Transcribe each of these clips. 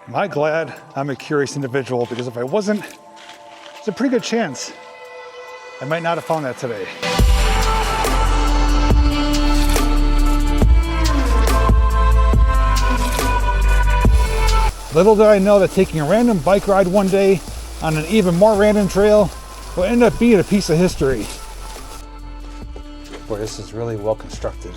Am I glad I'm a curious individual? Because if I wasn't, there's a pretty good chance I might not have found that today. Little did I know that taking a random bike ride one day on an even more random trail will end up being a piece of history. Boy, this is really well constructed.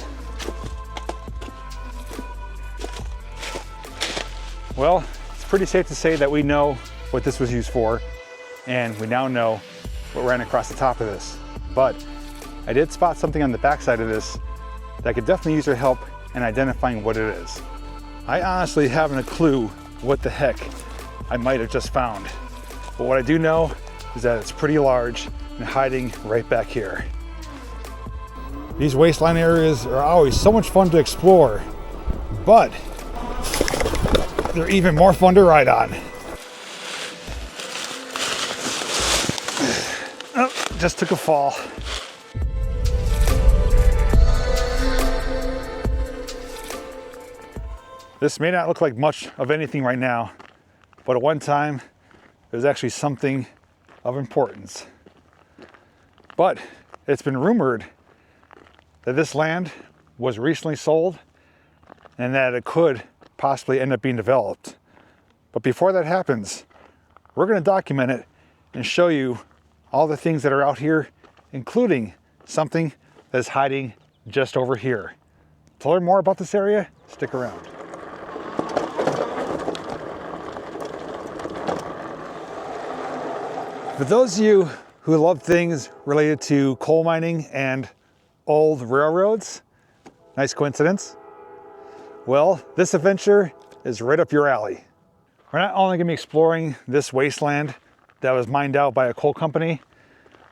Well, it's pretty safe to say that we know what this was used for, and we now know what ran across the top of this. But I did spot something on the backside of this that could definitely use your help in identifying what it is. I honestly haven't a clue what the heck I might have just found. But what I do know is that it's pretty large and hiding right back here. These wasteland areas are always so much fun to explore, but they're even more fun to ride on. Oh, just took a fall. This may not look like much of anything right now, but at one time, it was actually something of importance. But it's been rumored that this land was recently sold and that it could possibly end up being developed. But before that happens, we're going to document it and show you all the things that are out here, including something that's hiding just over here. To learn more about this area, stick around. For those of you who love things related to coal mining and old railroads, nice coincidence. Well, this adventure is right up your alley. We're not only going to be exploring this wasteland that was mined out by a coal company,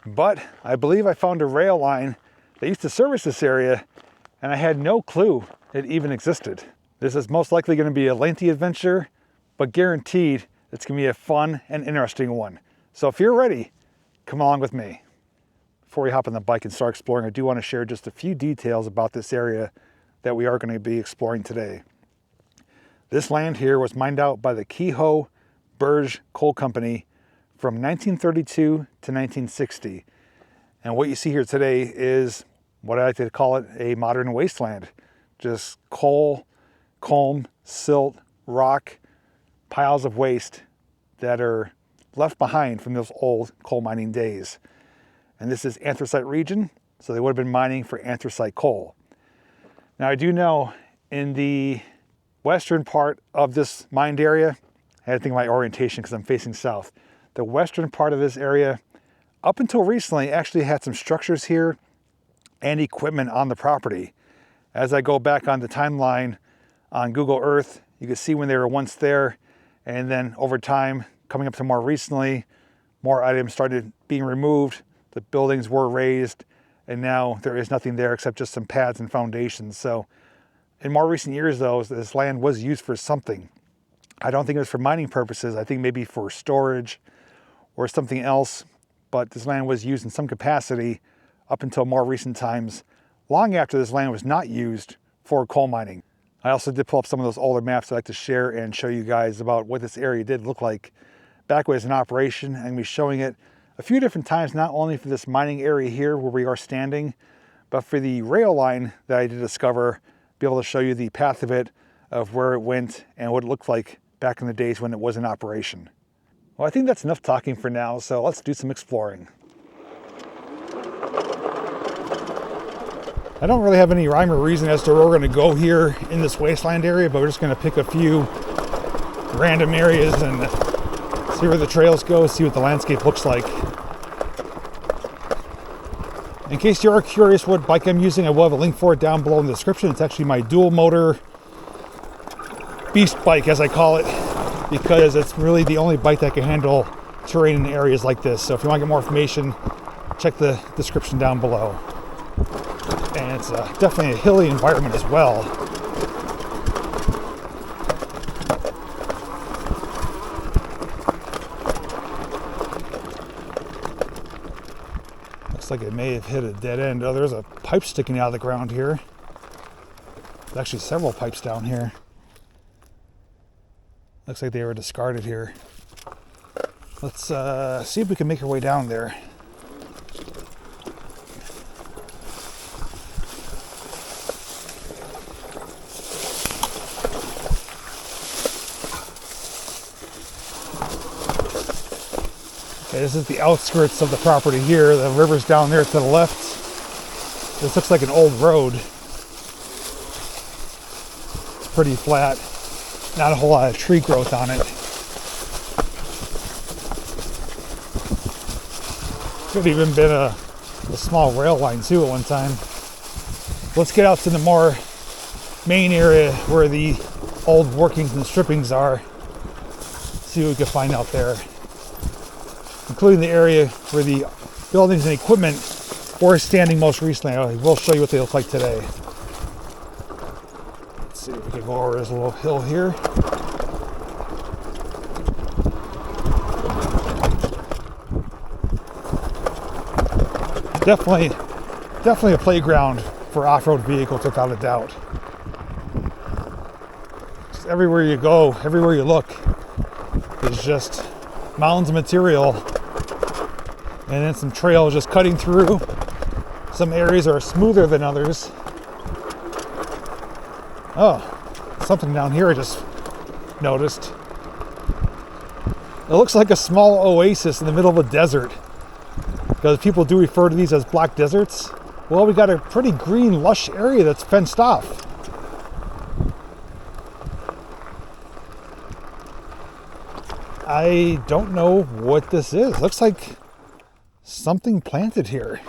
but I believe I found a rail line that used to service this area, and I had no clue it even existed. This is most likely going to be a lengthy adventure, but guaranteed it's going to be a fun and interesting one. So if you're ready, come along with me. Before we hop on the bike and start exploring, I do want to share just a few details about this area that we are going to be exploring today. This land here was mined out by the Kehoe Burge Coal Company from 1932 to 1960. And what you see here today is what I like to call it a modern wasteland. Just coal, culm, silt, rock, piles of waste that are left behind from those old coal mining days. And this is anthracite region, so they would have been mining for anthracite coal. Now I do know in the western part of this mined area, I had to think of my orientation because I'm facing south. The western part of this area, up until recently, actually had some structures here and equipment on the property. As I go back on the timeline on Google Earth, you can see when they were once there, and then over time, coming up to more recently, more items started being removed, the buildings were raised, and now there is nothing there except just some pads and foundations. So in more recent years though, this land was used for something. I don't think it was for mining purposes. I think maybe for storage or something else, but this land was used in some capacity up until more recent times, long after this land was not used for coal mining. I also did pull up some of those older maps I'd like to share and show you guys about what this area did look like back when it was in operation. I'm going to be showing it a few different times, not only for this mining area here where we are standing, but for the rail line that I did discover, be able to show you the path of it, of where it went and what it looked like back in the days when it was in operation. Well, I think that's enough talking for now, so let's do some exploring. I don't really have any rhyme or reason as to where we're going to go here in this wasteland area, but we're just going to pick a few random areas and see where the trails go, see what the landscape looks like. In case you are curious what bike I'm using, I will have a link for it down below in the description. It's actually my dual motor beast bike, as I call it, because it's really the only bike that can handle terrain in areas like this. So if you want to get more information, check the description down below. And it's definitely a hilly environment as well. Looks like it may have hit a dead end. Oh, there's a pipe sticking out of the ground here. There's actually several pipes down here. Looks like they were discarded here. Let's see if we can make our way down there. Okay, this is the outskirts of the property here. The river's down there to the left. This looks like an old road. It's pretty flat. Not a whole lot of tree growth on it. Could have even been a small rail line too at one time. Let's get out to the more main area where the old workings and strippings are. See what we can find out there. Including the area where the buildings and equipment were standing most recently. We'll show you what they look like today. Let's see if we can go over this little hill here. Definitely a playground for off-road vehicles without a doubt. Just everywhere you go, everywhere you look, is just mounds of material, and then some trails just cutting through. Some areas are smoother than others. Oh, something down here I just noticed. It looks like a small oasis in the middle of a desert, because people do refer to these as black deserts. Well, we got a pretty green, lush area that's fenced off. I don't know what this is. Looks like something planted here.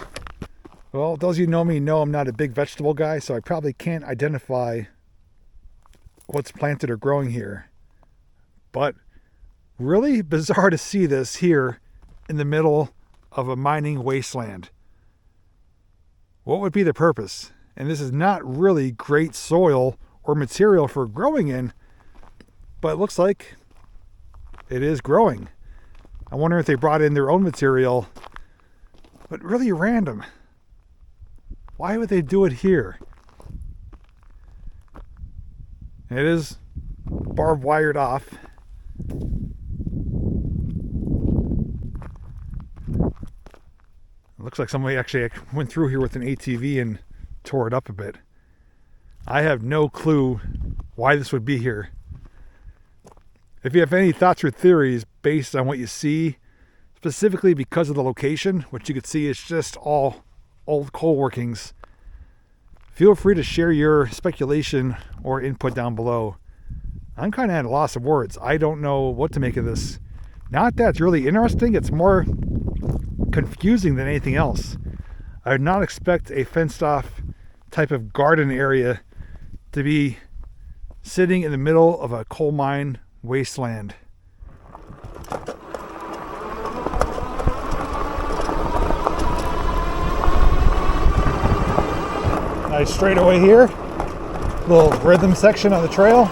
Well, those of you who know me know I'm not a big vegetable guy, so I probably can't identify what's planted or growing here. But really bizarre to see this here in the middle of a mining wasteland. What would be the purpose? And this is not really great soil or material for growing in, but it looks like it is growing. I wonder if they brought in their own material, but really random. Why would they do it here? It is barbed wired off. It looks like somebody actually went through here with an ATV and tore it up a bit. I have no clue why this would be here. If you have any thoughts or theories based on what you see, specifically because of the location, which you can see is just all old coal workings, feel free to share your speculation or input down below. I'm kind of at a loss of words. I don't know what to make of this. Not that it's really interesting, it's more confusing than anything else. I would not expect a fenced off type of garden area to be sitting in the middle of a coal mine wasteland. Nice straightaway here. Little rhythm section on the trail.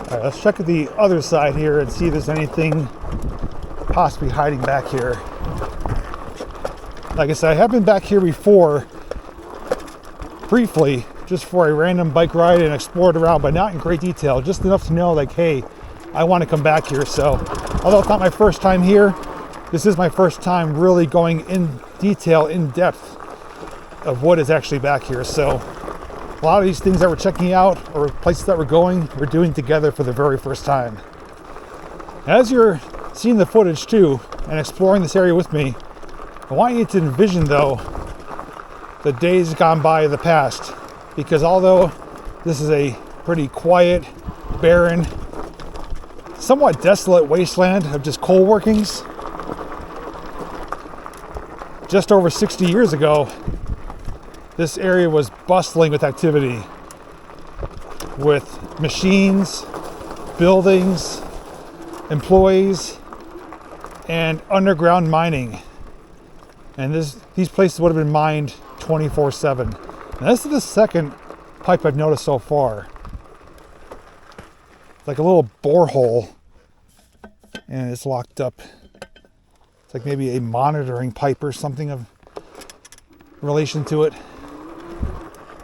Alright, let's check the other side here and see if there's anything possibly hiding back here. Like I said, I have been back here before, briefly, just for a random bike ride and explored around, but not in great detail, just enough to know, like, hey, I want to come back here. So, although it's not my first time here, this is my first time really going in detail, in depth of what is actually back here. So, a lot of these things that we're checking out, or places that we're going, we're doing together for the very first time. As you're seeing the footage too, and exploring this area with me, I want you to envision, though, the days gone by of the past, because although this is a pretty quiet, barren, somewhat desolate wasteland of just coal workings, just over 60 years ago, this area was bustling with activity, with machines, buildings, employees, and underground mining. And these places would have been mined 24/7. Now, this is the second pipe I've noticed so far. like a little borehole, and it's locked up. It's like maybe a monitoring pipe or something of relation to it.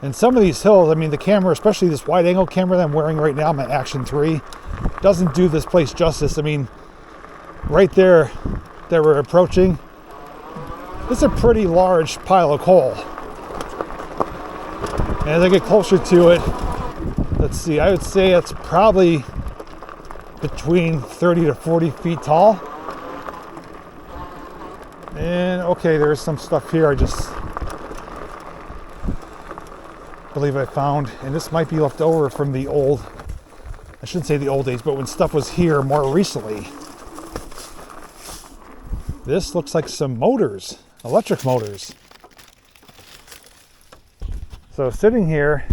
And some of these hills, I mean, the camera, especially this wide angle camera that I'm wearing right now, my Action 3, doesn't do this place justice. I mean, right there that we're approaching, it's a pretty large pile of coal. And as I get closer to it, let's see, I would say it's probably between 30 to 40 feet tall. And okay, there's some stuff here I just believe I found, and this might be left over from the old, I shouldn't say the old days, but when stuff was here more recently. This looks like some motors, electric motors. So sitting here,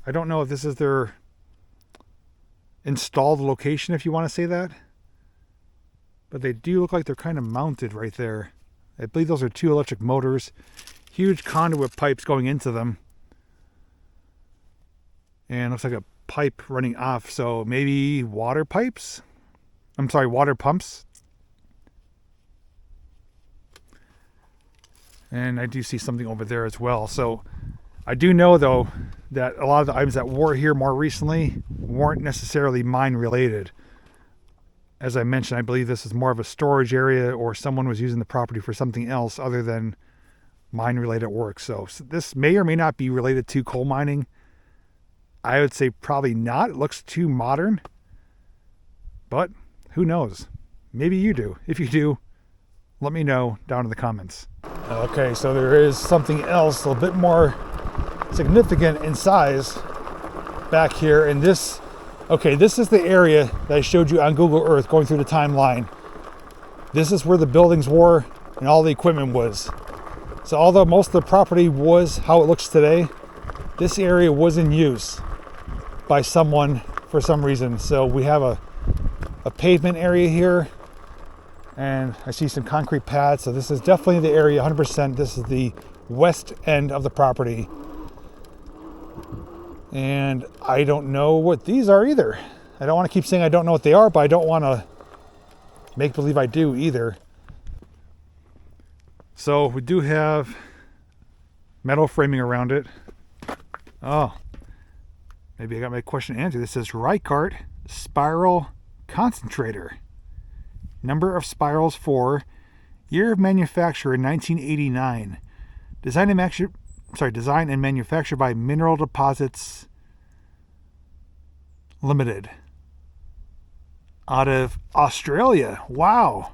I don't know if this is their installed location, if you want to say that, but they do look like they're kind of mounted right there. I believe those are 2 electric motors, huge conduit pipes going into them, and looks like a pipe running off, so maybe water pipes? I'm sorry, water pumps. And I do see something over there as well. So I do know, though, that a lot of the items that were here more recently weren't necessarily mine related. As I mentioned, I believe this is more of a storage area, or someone was using the property for something else other than mine related work. So this may or may not be related to coal mining. I would say probably not. It looks too modern, but who knows? Maybe you do. If you do, let me know down in the comments. Okay, so there is something else a little bit more significant in size back here. And this, okay, this is the area that I showed you on Google Earth going through the timeline. This is where the buildings were and all the equipment was. So although most of the property was how it looks today, this area was in use by someone for some reason. So we have a pavement area here, and I see some concrete pads. So this is definitely the area, 100%. This is the west end of the property. And I don't know what these are either. I don't want to keep saying I don't know what they are, but I don't want to make believe I do either. So we do have metal framing around it. Oh, maybe I got my question answered. This says Reichart Spiral Concentrator. Number of spirals 4. Year of manufacture in 1989. Design and manufactured by Mineral Deposits Limited. Out of Australia. Wow.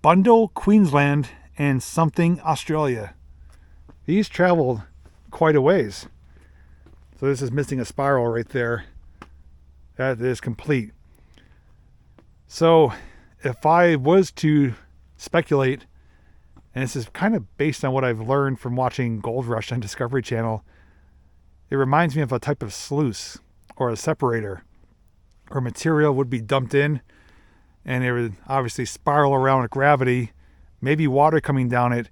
Bundle, Queensland, and something, Australia. These traveled quite a ways. So this is missing a spiral right there. That is complete. So if I was to speculate, and this is kind of based on what I've learned from watching Gold Rush on Discovery Channel, it reminds me of a type of sluice or a separator, or material would be dumped in, and it would obviously spiral around with gravity, maybe water coming down it,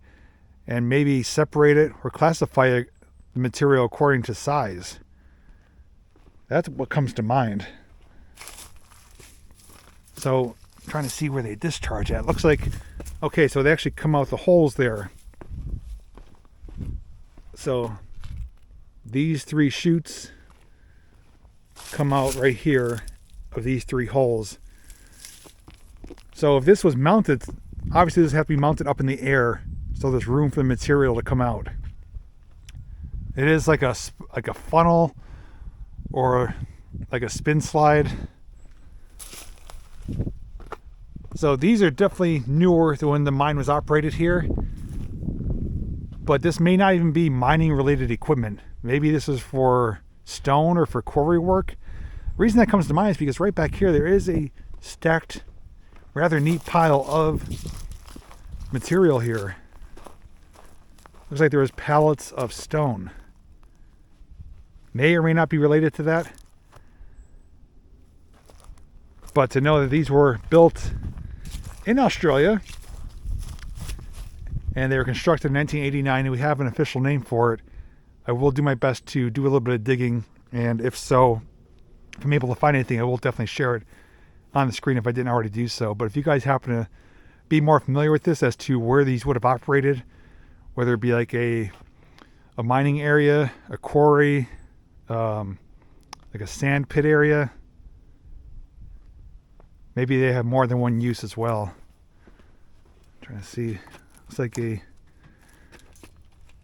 and maybe separate it or classify the material according to size. That's what comes to mind. So I'm trying to see where they discharge at. Looks like, okay, so they actually come out the holes there. So these 3 chutes come out right here of these 3 holes. So if this was mounted, obviously this has to be mounted up in the air, so there's room for the material to come out. It is like a funnel or like a spin slide. So these are definitely newer to when the mine was operated here, but this may not even be mining related equipment. Maybe this is for stone or for quarry work. The reason that comes to mind is because right back here there is a stacked, rather neat pile of material here. Looks like there was pallets of stone. May or may not be related to that. But to know that these were built in Australia and they were constructed in 1989 and we have an official name for it, I will do my best to do a little bit of digging, and if so, if I'm able to find anything, I will definitely share it on the screen if I didn't already do so. But if you guys happen to be more familiar with this as to where these would have operated, whether it be like a mining area, a quarry, like a sand pit area, maybe they have more than one use as well. I'm trying to see, looks like a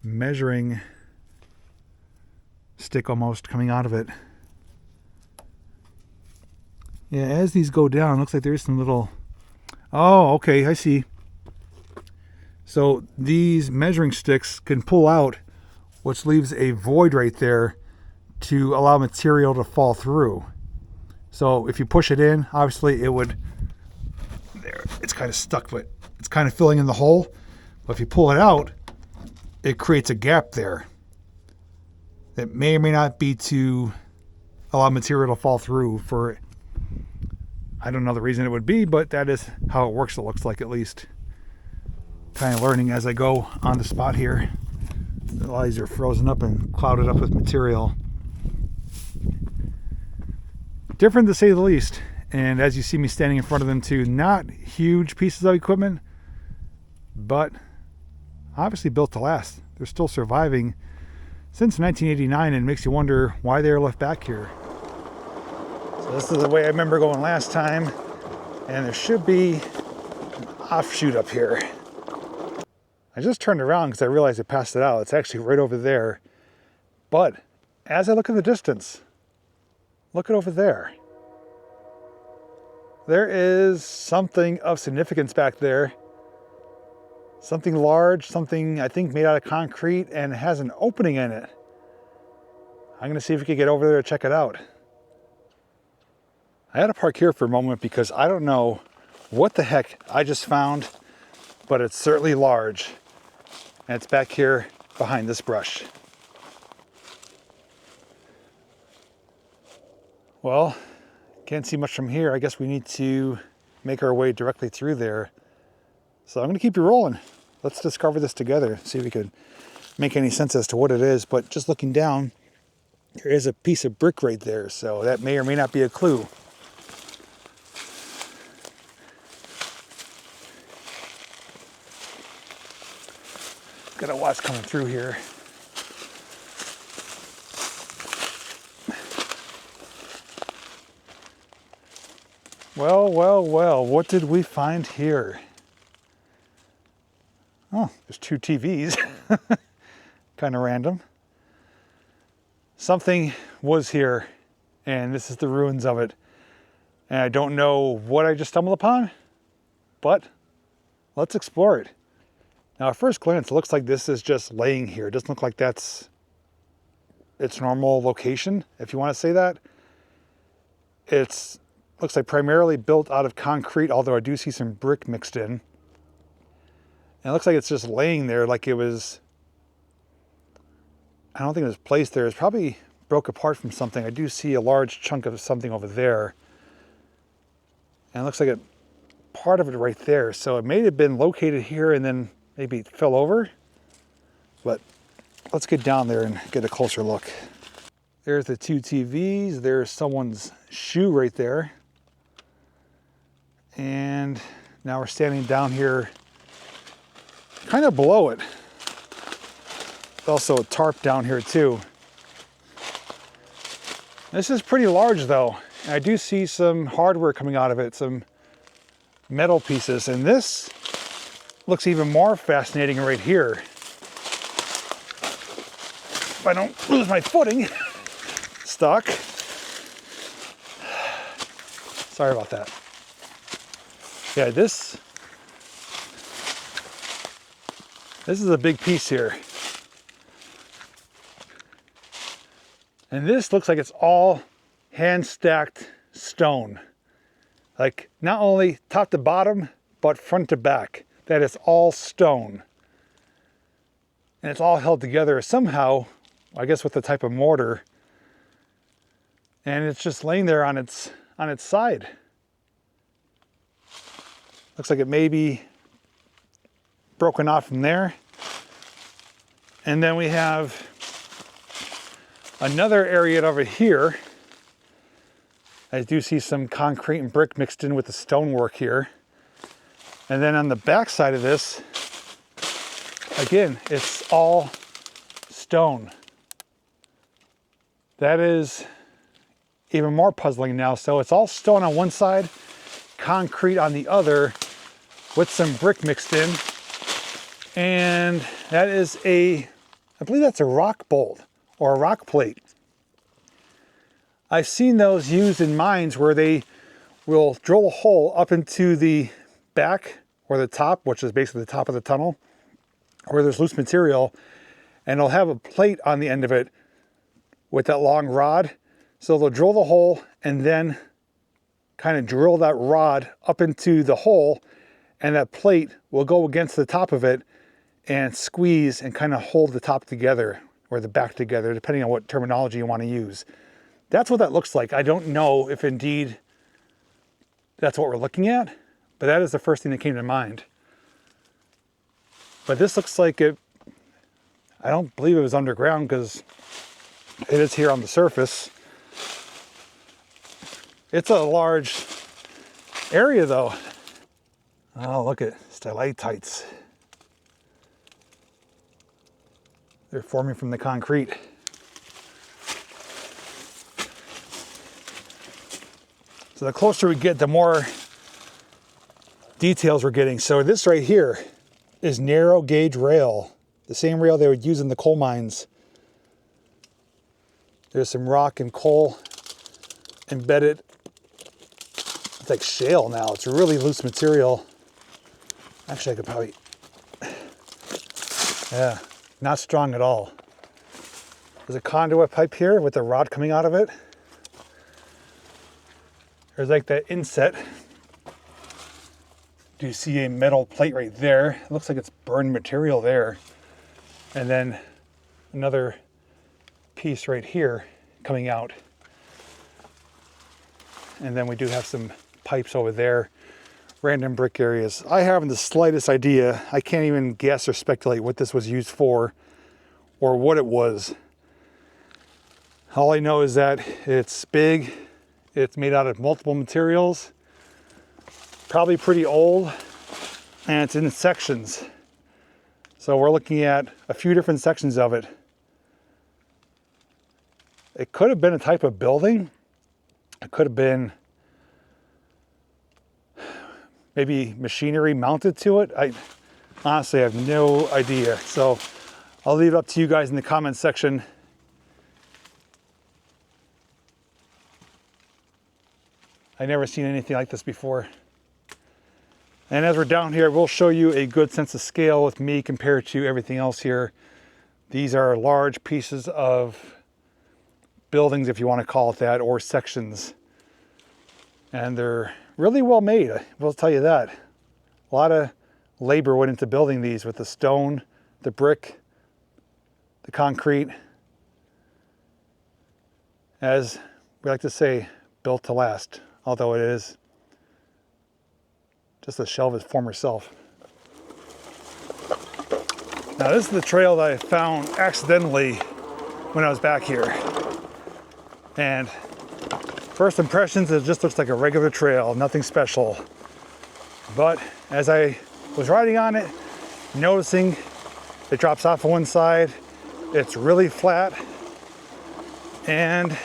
measuring stick almost coming out of it. Yeah, as these go down, looks like there's some little, oh, okay, I see. So these measuring sticks can pull out, which leaves a void right there to allow material to fall through. So if you push it in, obviously it would, there, it's kind of stuck, but it's kind of filling in the hole. But if you pull it out, it creates a gap there that may or may not be to allow material to fall through for, I don't know the reason it would be, but that is how it works, it looks like, at least. Kind of learning as I go on the spot here. A lot of these are frozen up and clouded up with material. Different to say the least. And as you see me standing in front of them too, not huge pieces of equipment, but obviously built to last. They're still surviving since 1989, and it makes you wonder why they were left back here. So this is the way I remember going last time, and there should be an offshoot up here. I just turned around because I realized I passed it out. It's actually right over there. But as I look in the distance, look at over there. There is something of significance back there. Something large, something I think made out of concrete, and it has an opening in it. I'm gonna see if we can get over there to check it out. I had to park here for a moment because I don't know what the heck I just found, but it's certainly large. And it's back here behind this brush. Well, can't see much from here. I guess we need to make our way directly through there. So I'm gonna keep you rolling. Let's discover this together, see if we could make any sense as to what it is. But just looking down, there is a piece of brick right there. So that may or may not be a clue. Gotta watch coming through here. Well, well, well, what did we find here? Oh, there's two TVs. Kind of random. Something was here, and this is the ruins of it. And I don't know what I just stumbled upon, but let's explore it. Now, at first glance, it looks like this is just laying here. It doesn't look like that's its normal location, if you want to say that. It's looks like primarily built out of concrete, although I do see some brick mixed in. And it looks like it's just laying there like it was, I don't think it was placed there. It's probably broke apart from something. I do see a large chunk of something over there. And it looks like it, part of it right there. So it may have been located here and then maybe it fell over. But let's get down there and get a closer look. There's the two TVs. There's someone's shoe right there. And now we're standing down here kind of below it. There's also a tarp down here too. This is pretty large though. I do see some hardware coming out of it, some metal pieces, and this looks even more fascinating right here. If I don't lose my footing, stuck. Sorry about that. Yeah, this is a big piece here. And this looks like it's all hand stacked stone. Like not only top to bottom, but front to back. That is all stone. And it's all held together somehow, I guess with the type of mortar. And it's just laying there on its side. Looks like it may be broken off from there. And then we have another area over here I do see some concrete and brick mixed in with the stonework here. And then on the back side of this, again, it's all stone. That is even more puzzling now. So it's all stone on one side, concrete on the other, with some brick mixed in. And that is I believe that's a rock bolt or a rock plate. I've seen those used in mines where they will drill a hole up into the back or the top, which is basically the top of the tunnel, where there's loose material, and they'll have a plate on the end of it with that long rod. So they'll drill the hole and then kind of drill that rod up into the hole, and that plate will go against the top of it and squeeze and kind of hold the top together or the back together, depending on what terminology you want to use. That's what that looks like. I don't know if indeed that's what we're looking at, but that is the first thing that came to mind. But this looks like it, I don't believe it was underground because it is here on the surface. It's a large area though. Oh, look at stalactites. They're forming from the concrete. So the closer we get, the more details we're getting. So this right here is narrow gauge rail, the same rail they would use in the coal mines. There's some rock and coal embedded. It's like shale now. It's really loose material. Actually, I could probably, yeah, not strong at all. There's a conduit pipe here with a rod coming out of it. There's like that inset. Do you see a metal plate right there? It looks like it's burned material there. And then another piece right here coming out. And then we do have some pipes over there. Random brick areas. I haven't the slightest idea. I can't even guess or speculate what this was used for or what it was. All I know is that it's big. It's made out of multiple materials, probably pretty old, and it's in sections. So we're looking at a few different sections of it. It could have been a type of building. It could have been maybe machinery mounted to it. I honestly have no idea. So I'll leave it up to you guys in the comments section. I've never seen anything like this before. And as we're down here, we'll show you a good sense of scale with me compared to everything else here. These are large pieces of buildings, if you want to call it that, or sections. And they're really well made, I will tell you that. A lot of labor went into building these with the stone, the brick, the concrete. As we like to say, built to last. Although it is just a shell of its former self. Now this is the trail that I found accidentally when I was back here. And first impressions, it just looks like a regular trail, nothing special. But as I was riding on it, noticing it drops off on one side, it's really flat, and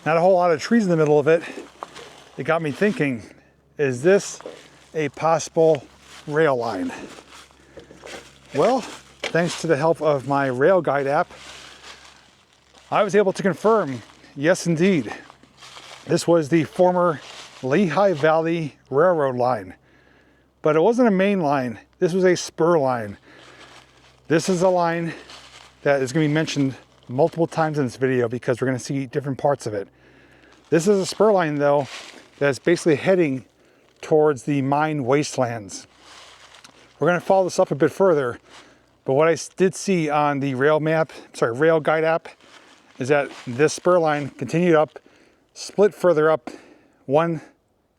not a whole lot of trees in the middle of it. It got me thinking, is this a possible rail line? Well, thanks to the help of my rail guide app, I was able to confirm, yes indeed, this was the former Lehigh Valley Railroad line. But it wasn't a main line, this was a spur line. This is a line that is going to be mentioned multiple times in this video because we're going to see different parts of it. This is a spur line though, that's basically heading towards the mine wastelands. We're going to follow this up a bit further, but what I did see on the rail guide app is that this spur line continued up, split further up, one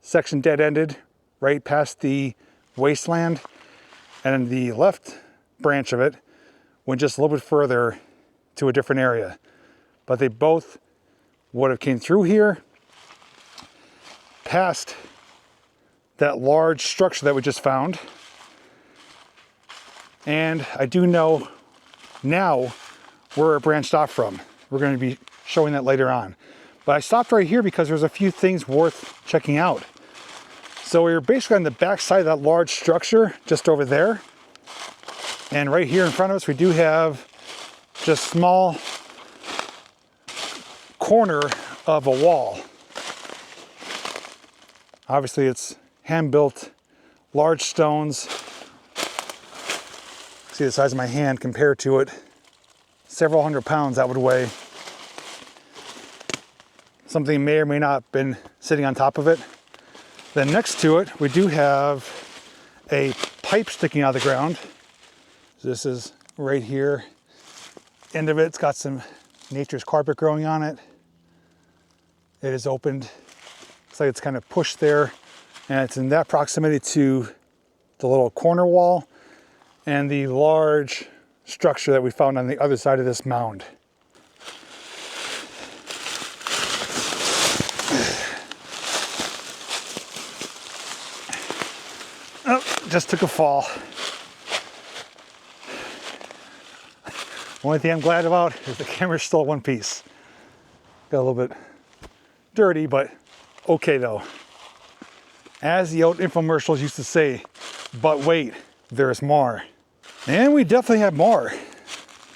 section dead-ended right past the wasteland, and then the left branch of it went just a little bit further to a different area. But they both would have came through here past that large structure that we just found. And I do know now where it branched off from. We're going to be showing that later on. But I stopped right here because there's a few things worth checking out. So we're basically on the back side of that large structure, just over there. And right here in front of us, we do have just a small corner of a wall. Obviously it's hand-built, large stones. See the size of my hand compared to it. Several hundred pounds that would weigh. Something may or may not have been sitting on top of it. Then next to it, we do have a pipe sticking out of the ground. This is right here. End of it's got some nature's carpet growing on it. It is opened. Looks like it's kind of pushed there. And it's in that proximity to the little corner wall and the large structure that we found on the other side of this mound. Oh, just took a fall. Only thing I'm glad about is the camera's still in one piece. Got a little bit dirty, but okay though. As the old infomercials used to say, but wait, there's more. And we definitely have more.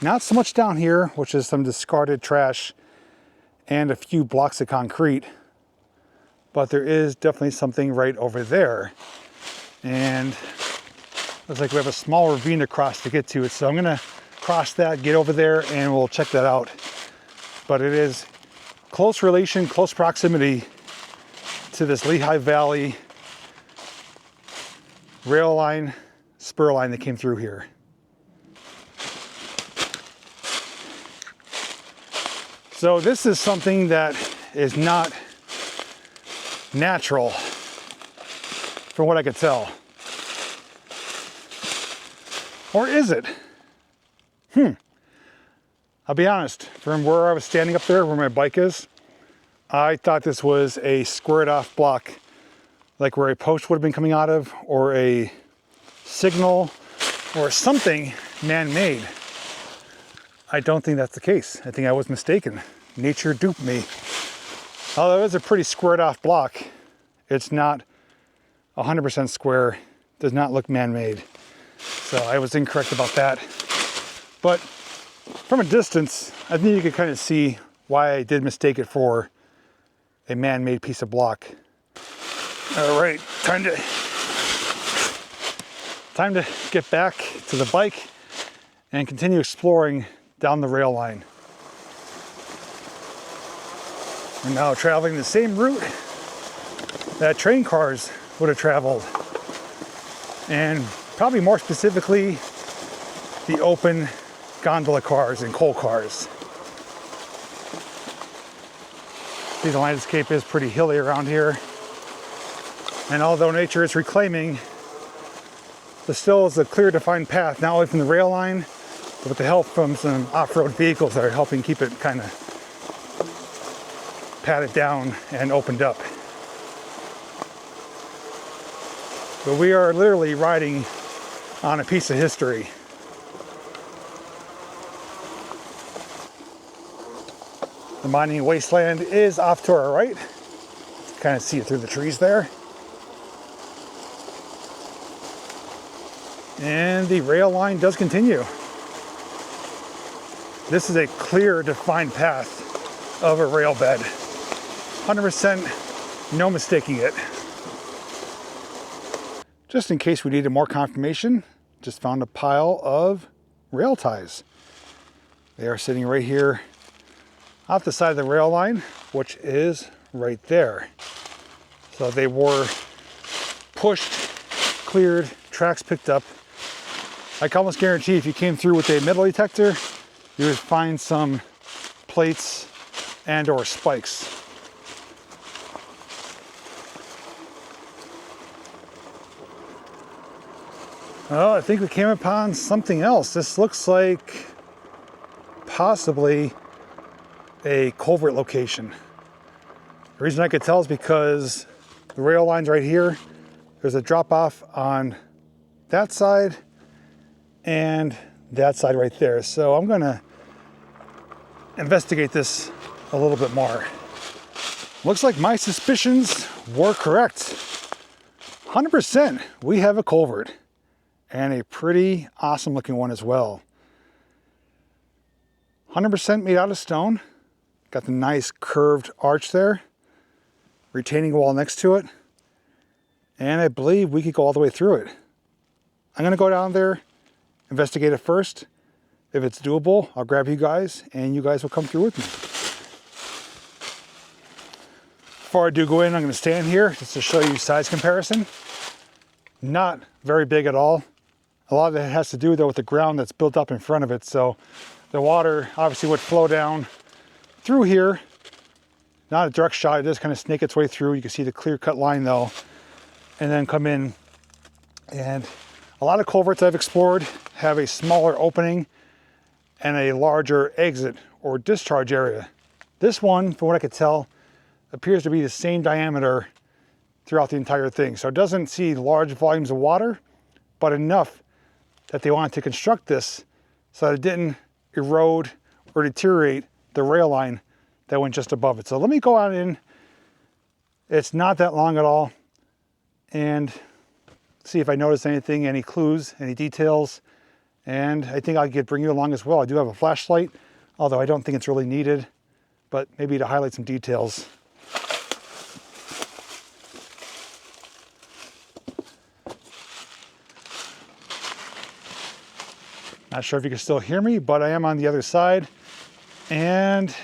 Not so much down here, which is some discarded trash and a few blocks of concrete, but there is definitely something right over there. And looks like we have a small ravine to cross to get to it. So I'm gonna cross that, get over there, and we'll check that out. But it is close relation, close proximity to this Lehigh Valley rail line, spur line that came through here. So this is something that is not natural, from what I could tell. Or is it? I'll be honest, from where I was standing up there, where my bike is, I thought this was a squared off block, like where a post would have been coming out of, or a signal, or something man-made. I don't think that's the case. I think I was mistaken. Nature duped me. Although it's a pretty squared off block, it's not 100% square, does not look man-made. So I was incorrect about that. But from a distance, I think you could kind of see why I did mistake it for a man-made piece of block. All right, time to get back to the bike and continue exploring down the rail line. We're now traveling the same route that train cars would have traveled, and probably more specifically the open gondola cars and coal cars. See, the landscape is pretty hilly around here, and although nature is reclaiming, there still is a clear defined path, not only from the rail line, but with the help from some off-road vehicles that are helping keep it kind of patted down and opened up. But we are literally riding on a piece of history. The mining wasteland is off to our right. Kind of see it through the trees there. And the rail line does continue. This is a clear, defined path of a rail bed. 100% no mistaking it. Just in case we needed more confirmation, just found a pile of rail ties. They are sitting right here off the side of the rail line, which is right there. So they were pushed, cleared, tracks picked up. I can almost guarantee if you came through with a metal detector, you would find some plates and or spikes. Oh, I think we came upon something else. This looks like possibly a culvert location. The reason I could tell is because the rail line's right here. There's a drop off on that side and that side right there. So I'm gonna investigate this a little bit more. Looks like my suspicions were correct. 100%, we have a culvert, and a pretty awesome looking one as well. 100% made out of stone. Got the nice curved arch there, retaining wall next to it, and I believe we could go all the way through it. I'm gonna go down there, investigate it first. If it's doable, I'll grab you guys and you guys will come through with me. Before I do go in, I'm gonna stand here just to show you size comparison. Not very big at all. A lot of it has to do though with the ground that's built up in front of it. So the water obviously would flow down through here. Not a direct shot, it does kind of snake its way through. You can see the clear cut line though, and then come in. And a lot of culverts I've explored have a smaller opening and a larger exit or discharge area. This one, from what I could tell, appears to be the same diameter throughout the entire thing. So it doesn't see large volumes of water, but enough that they wanted to construct this so that it didn't erode or deteriorate the rail line that went just above it. So let me go out in. It's not that long at all, and see if I notice anything, any clues, any details. And I think I could bring you along as well. I do have a flashlight, although I don't think it's really needed, but maybe to highlight some details. Not sure if you can still hear me, but I am on the other side, and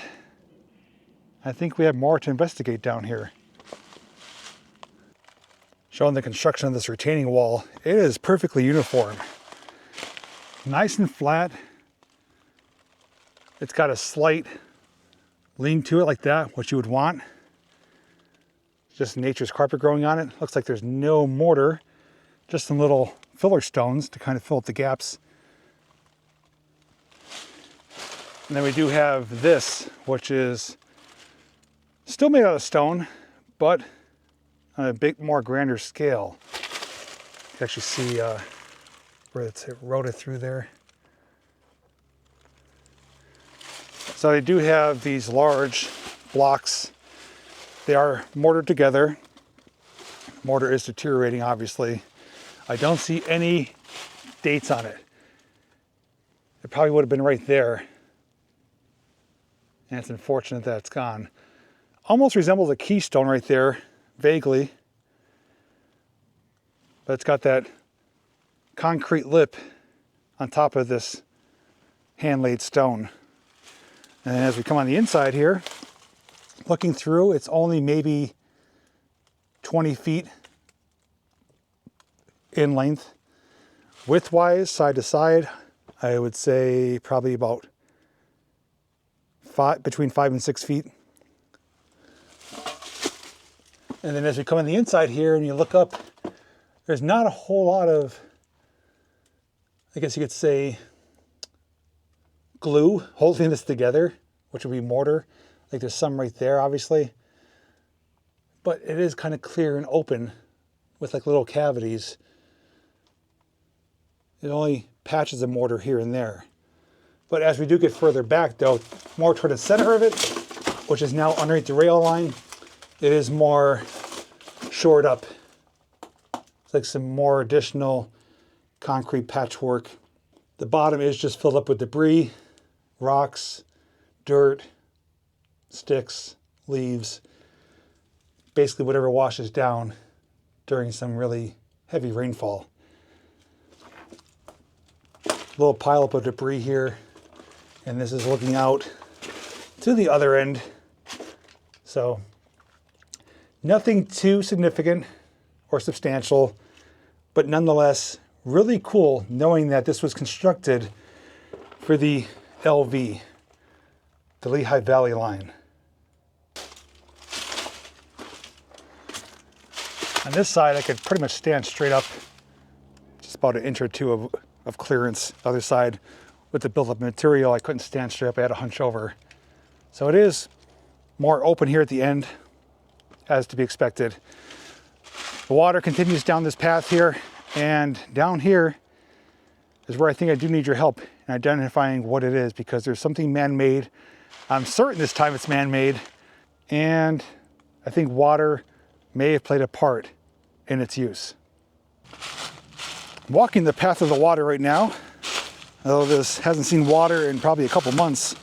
I think we have more to investigate down here. Showing the construction of this retaining wall, it is perfectly uniform. Nice and flat. It's got a slight lean to it like that, what you would want. Just nature's carpet growing on it. Looks like there's no mortar, just some little filler stones to kind of fill up the gaps. And then we do have this, which is still made out of stone, but on a bit more grander scale. You can actually see where it's eroded through there. So they do have these large blocks. They are mortared together. Mortar is deteriorating, obviously. I don't see any dates on it. It probably would have been right there. And it's unfortunate that it's gone. Almost resembles a keystone right there, vaguely. But it's got that concrete lip on top of this hand-laid stone. And as we come on the inside here, looking through, it's only maybe 20 feet in length. Width-wise, side to side, I would say probably about between 5 and 6 feet. And then as we come on the inside here and you look up, there's not a whole lot of, I guess you could say, glue holding this together, which would be mortar. Like there's some right there, obviously. But it is kind of clear and open with like little cavities. It only patches of mortar here and there. But as we do get further back though, more toward the center of it, which is now underneath the rail line, it is more shored up. It's like some more additional concrete patchwork. The bottom is just filled up with debris, rocks, dirt, sticks, leaves, basically whatever washes down during some really heavy rainfall. Little pileup of debris here, and this is looking out to the other end. So nothing too significant or substantial, but nonetheless really cool knowing that this was constructed for the LV, the Lehigh Valley line. On this side, I could pretty much stand straight up, just about an inch or two of clearance. The other side, with the buildup material, I couldn't stand straight up, I had to hunch over. So it is more open here at the end, as to be expected. The water continues down this path here, and down here is where I think I do need your help in identifying what it is, because there's something man-made. I'm certain this time it's man-made, and I think water may have played a part in its use. I'm walking the path of the water right now, although this hasn't seen water in probably a couple months.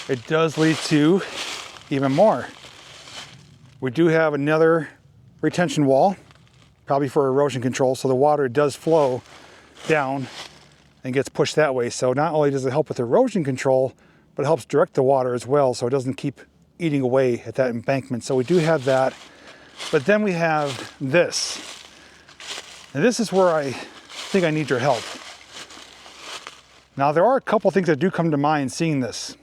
It does lead to even more. We do have another retention wall, probably for erosion control, so the water does flow down and gets pushed that way. So not only does it help with erosion control, but it helps direct the water as well, so it doesn't keep eating away at that embankment. So we do have that. But then we have this. And this is where I think I need your help. Now, there are a couple things that do come to mind seeing this.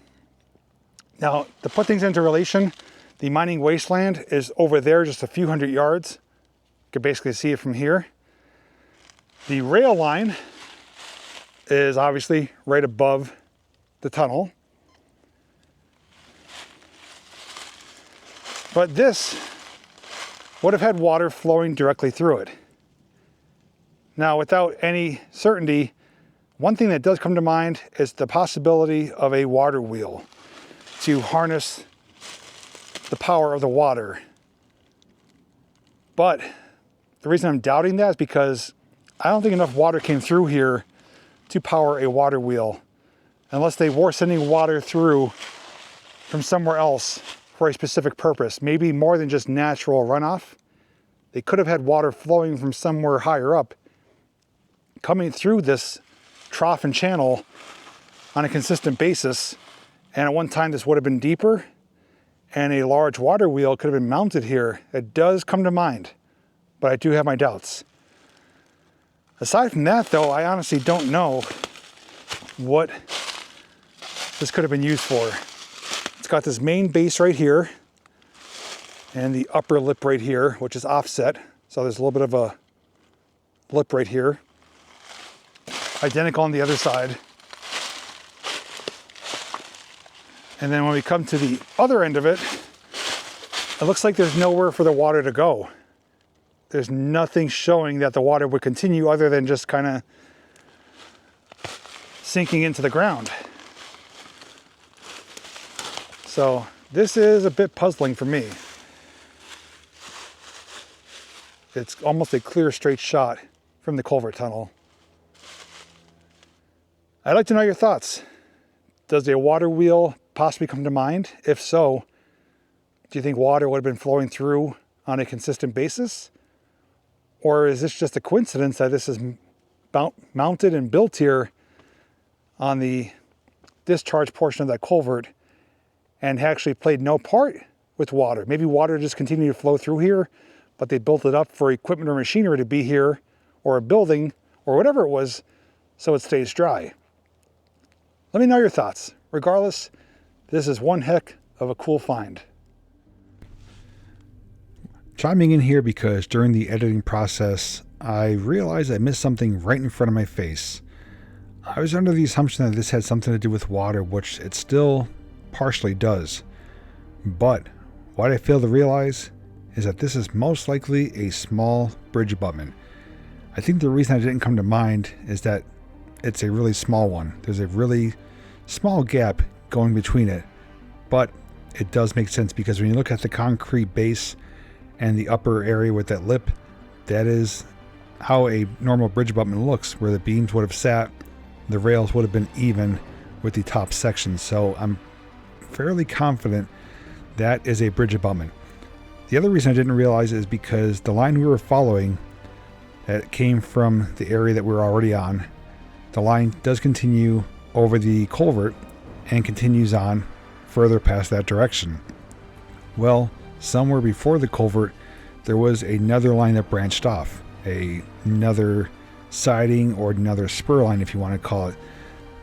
Now, to put things into relation, the mining wasteland is over there just a few hundred yards. You can basically see it from here. The rail line is obviously right above the tunnel. But this would have had water flowing directly through it. Now, without any certainty, one thing that does come to mind is the possibility of a water wheel to harness the power of the water. But the reason I'm doubting that is because I don't think enough water came through here to power a water wheel, unless they were sending water through from somewhere else for a specific purpose, maybe more than just natural runoff. They could have had water flowing from somewhere higher up, coming through this trough and channel on a consistent basis. And at one time this would have been deeper, and a large water wheel could have been mounted here. It does come to mind, but I do have my doubts. Aside from that though, I honestly don't know what this could have been used for. It's got this main base right here and the upper lip right here, which is offset. So there's a little bit of a lip right here. Identical on the other side. And then when we come to the other end of it, it looks like there's nowhere for the water to go. There's nothing showing that the water would continue other than just kind of sinking into the ground. So this is a bit puzzling for me. It's almost a clear straight shot from the culvert tunnel. I'd like to know your thoughts. Does a water wheel possibly come to mind? If so, do you think water would have been flowing through on a consistent basis? Or is this just a coincidence that this is mounted and built here on the discharge portion of that culvert and actually played no part with water? Maybe water just continued to flow through here, but they built it up for equipment or machinery to be here, or a building, or whatever it was, so it stays dry. Let me know your thoughts. Regardless, this is one heck of a cool find. Chiming in here because during the editing process, I realized I missed something right in front of my face. I was under the assumption that this had something to do with water, which it still partially does. But what I failed to realize is that this is most likely a small bridge abutment. I think the reason I didn't come to mind is that it's a really small one. There's a really small gap going between it, but it does make sense because when you look at the concrete base and the upper area with that lip, that is how a normal bridge abutment looks, where the beams would have sat, the rails would have been even with the top section. So I'm fairly confident that is a bridge abutment. The other reason I didn't realize is because the line we were following that came from the area that we're already on, the line does continue over the culvert and continues on further past that direction. Well, somewhere before the culvert, there was another line that branched off, another siding or another spur line, if you want to call it,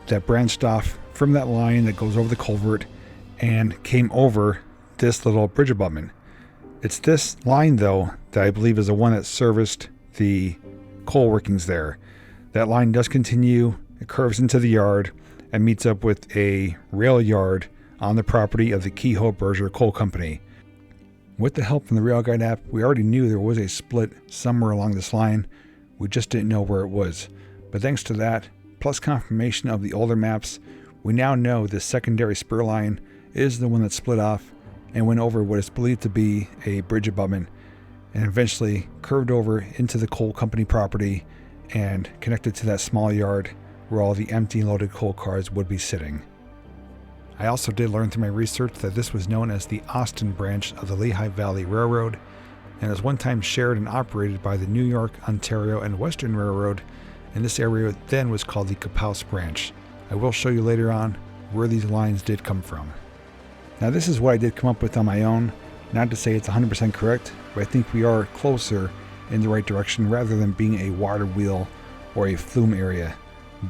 that branched off from that line that goes over the culvert and came over this little bridge abutment. It's this line, though, that I believe is the one that serviced the coal workings there. That line does continue, it curves into the yard and meets up with a rail yard on the property of the Kehoe Berger Coal Company. With the help from the Rail Guide app, we already knew there was a split somewhere along this line. We just didn't know where it was. But thanks to that, plus confirmation of the older maps, we now know this secondary spur line is the one that split off and went over what is believed to be a bridge abutment and eventually curved over into the coal company property and connected to that small yard where all the empty loaded coal cars would be sitting. I also did learn through my research that this was known as the Austin branch of the Lehigh Valley Railroad and was one time shared and operated by the New York, Ontario, and Western Railroad, and this area then was called the Capouse branch. I will show you later on where these lines did come from. Now this is what I did come up with on my own, not to say it's 100% correct, but I think we are closer in the right direction rather than being a water wheel or a flume area.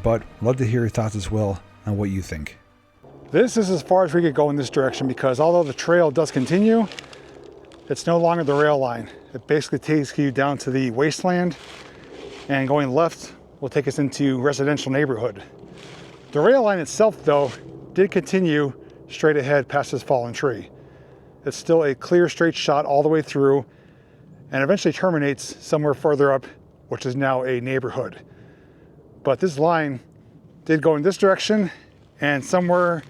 But love to hear your thoughts as well on what you think. This is as far as we could go in this direction because although the trail does continue, it's no longer the rail line. It basically takes you down to the wasteland, and going left will take us into residential neighborhood. The rail line itself, though, did continue straight ahead past this fallen tree. It's still a clear straight shot all the way through and eventually terminates somewhere further up, which is now a neighborhood. But this line did go in this direction, and somewhere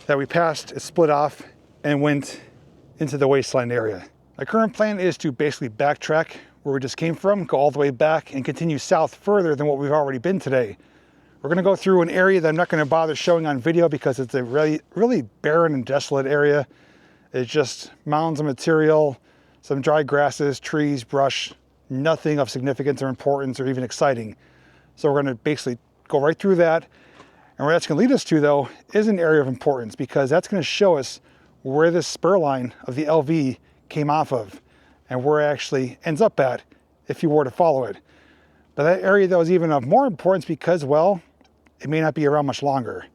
that we passed, it split off and went into the wasteland area. My current plan is to basically backtrack where we just came from, go all the way back and continue south further than what we've already been today. We're gonna go through an area that I'm not gonna bother showing on video because it's a really barren and desolate area. It's just mounds of material, some dry grasses, trees, brush, nothing of significance or importance or even exciting. So we're gonna basically go right through that. And where that's gonna lead us to, though, is an area of importance because that's gonna show us where this spur line of the LV came off of and where it actually ends up at if you were to follow it. But that area, though, is even of more importance because, well, it may not be around much longer.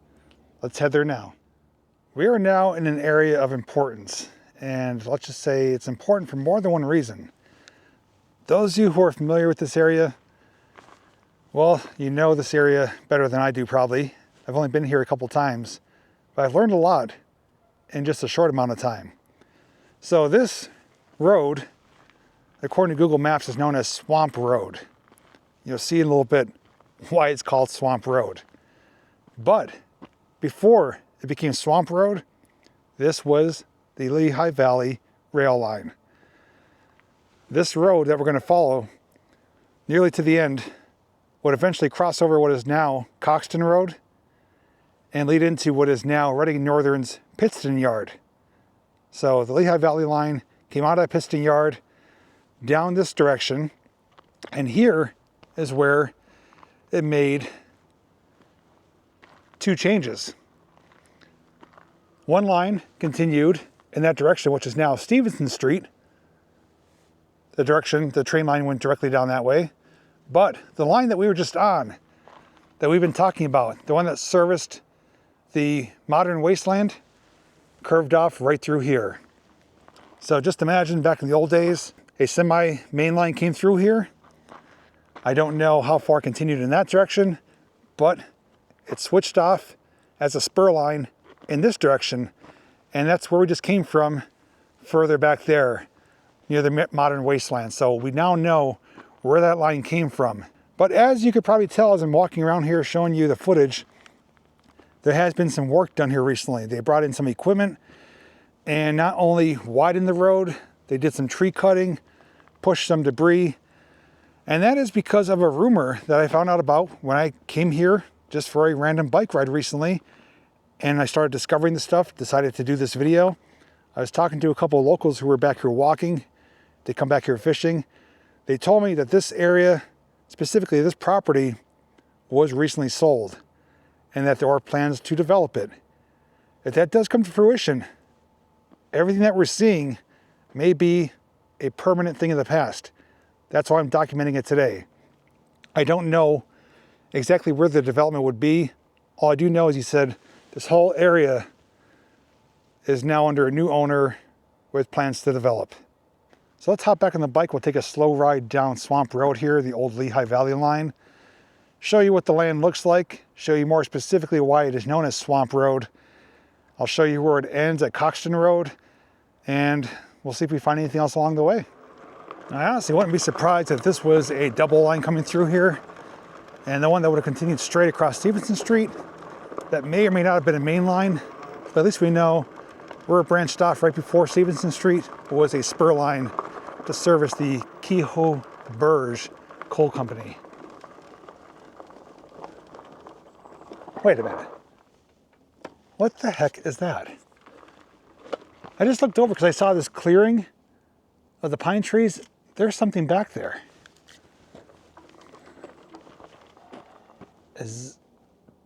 Let's head there now. We are now in an area of importance, and let's just say it's important for more than one reason. Those of you who are familiar with this area, well, you know this area better than I do probably. I've only been here a couple times, but I've learned a lot in just a short amount of time. So this road, according to Google Maps, is known as Swamp Road. You'll see in a little bit why it's called Swamp Road. But before it became Swamp Road, this was the Lehigh Valley rail line. This road that we're going to follow nearly to the end would eventually cross over what is now Coxton Road and lead into what is now Reading Northern's Pittston Yard. So the Lehigh Valley line came out of Pittston Yard down this direction, and here is where it made two changes. One line continued in that direction, which is now Stevenson Street. The direction, the train line went directly down that way. But the line that we were just on, that we've been talking about, the one that serviced the modern wasteland, curved off right through here. So just imagine back in the old days, a semi main line came through here. I don't know how far it continued in that direction, but it switched off as a spur line in this direction, and that's where we just came from, further back there, near the modern wasteland. So we now know where that line came from. But as you could probably tell as I'm walking around here showing you the footage, there has been some work done here recently. They brought in some equipment and not only widened the road, they did some tree cutting, pushed some debris. And that is because of a rumor that I found out about when I came here just for a random bike ride recently. And I started discovering this stuff, decided to do this video. I was talking to a couple of locals who were back here walking. They come back here fishing. They told me that this area, specifically this property, was recently sold and that there are plans to develop it. If that does come to fruition, everything that we're seeing may be a permanent thing of the past. That's why I'm documenting it today. I don't know exactly where the development would be. All I do know is he said this whole area is now under a new owner with plans to develop. So let's hop back on the bike. We'll take a slow ride down Swamp Road here, the old Lehigh Valley line. Show you what the land looks like. Show you more specifically why it is known as Swamp Road. I'll show you where it ends at Coxton Road. And we'll see if we find anything else along the way. I honestly wouldn't be surprised if this was a double line coming through here, and the one that would have continued straight across Stevenson Street. That may or may not have been a main line, but at least we know where it branched off right before Stevenson Street was a spur line to service the Kehoe Burge Coal Company. Wait a minute. What the heck is that? I just looked over because I saw this clearing of the pine trees. There's something back there. Is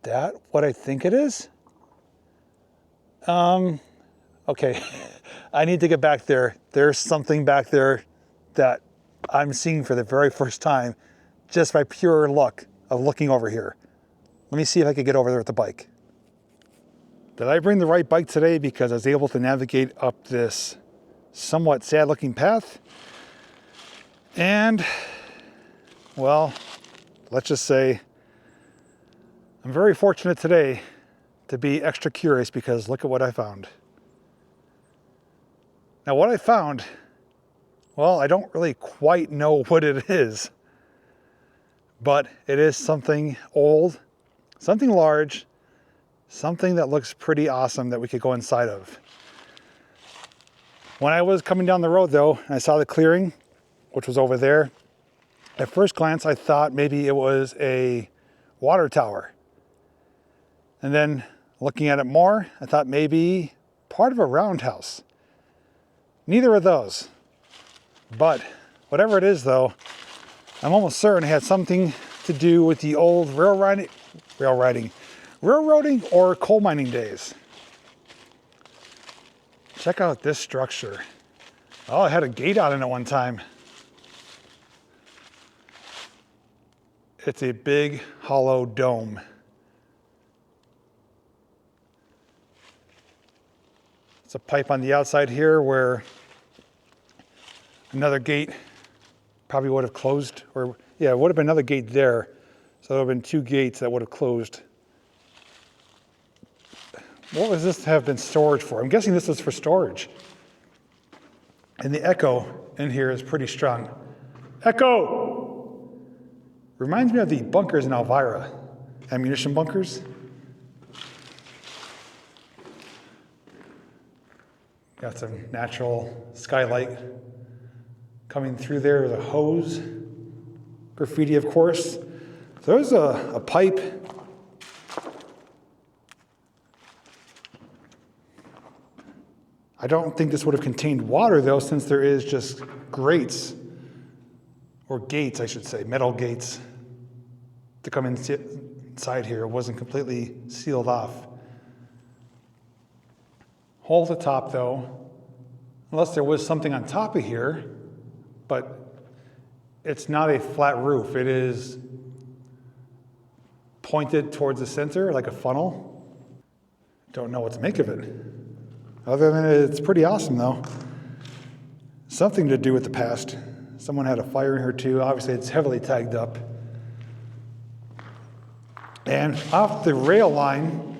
that what I think it is? Okay, I need to get back there. There's something back there that I'm seeing for the very first time, just by pure luck of looking over here. Let me see if I can get over there with the bike. Did I bring the right bike today? Because I was able to navigate up this somewhat sad looking path. And, well, let's just say I'm very fortunate today to be extra curious, because look at what I found. Now what I found, well, I don't really quite know what it is, but it is something old, something large, something that looks pretty awesome that we could go inside of. When I was coming down the road though, I saw the clearing, which was over there. At first glance, I thought maybe it was a water tower. And then looking at it more, I thought maybe part of a roundhouse. Neither of those. But whatever it is though, I'm almost certain it had something to do with the old railroading or coal mining days. Check out this structure. Oh, it had a gate on it at one time. It's a big hollow dome. It's a pipe on the outside here where another gate probably would have closed, or yeah, it would have been another gate there. So there would have been two gates that would have closed. What was this have been storage for? I'm guessing this was for storage. And the echo in here is pretty strong. Echo! Reminds me of the bunkers in Elvira. Ammunition bunkers. Got some natural skylight coming through there with a hose. Graffiti, of course. So there's a pipe. I don't think this would have contained water though, since there is just grates, or gates I should say, metal gates to come inside here. It wasn't completely sealed off. Hole at the top though, unless there was something on top of here, but it's not a flat roof. It is pointed towards the center like a funnel. Don't know what to make of it. Other than it's pretty awesome though. Something to do with the past. Someone had a fire in here too. Obviously it's heavily tagged up. And off the rail line,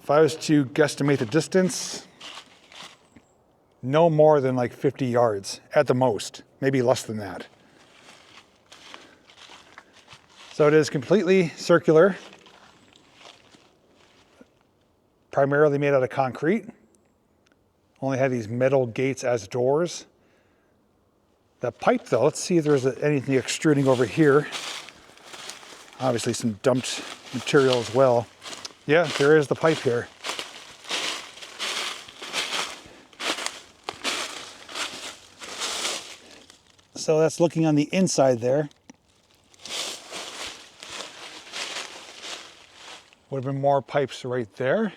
if I was to guesstimate the distance, no more than like 50 yards at the most, maybe less than that. So it is completely circular, primarily made out of concrete. Only had these metal gates as doors. The pipe though, let's see if there's anything extruding over here. Obviously some dumped material as well. Yeah, there is the pipe here. So that's looking on the inside there. Would have been more pipes right there.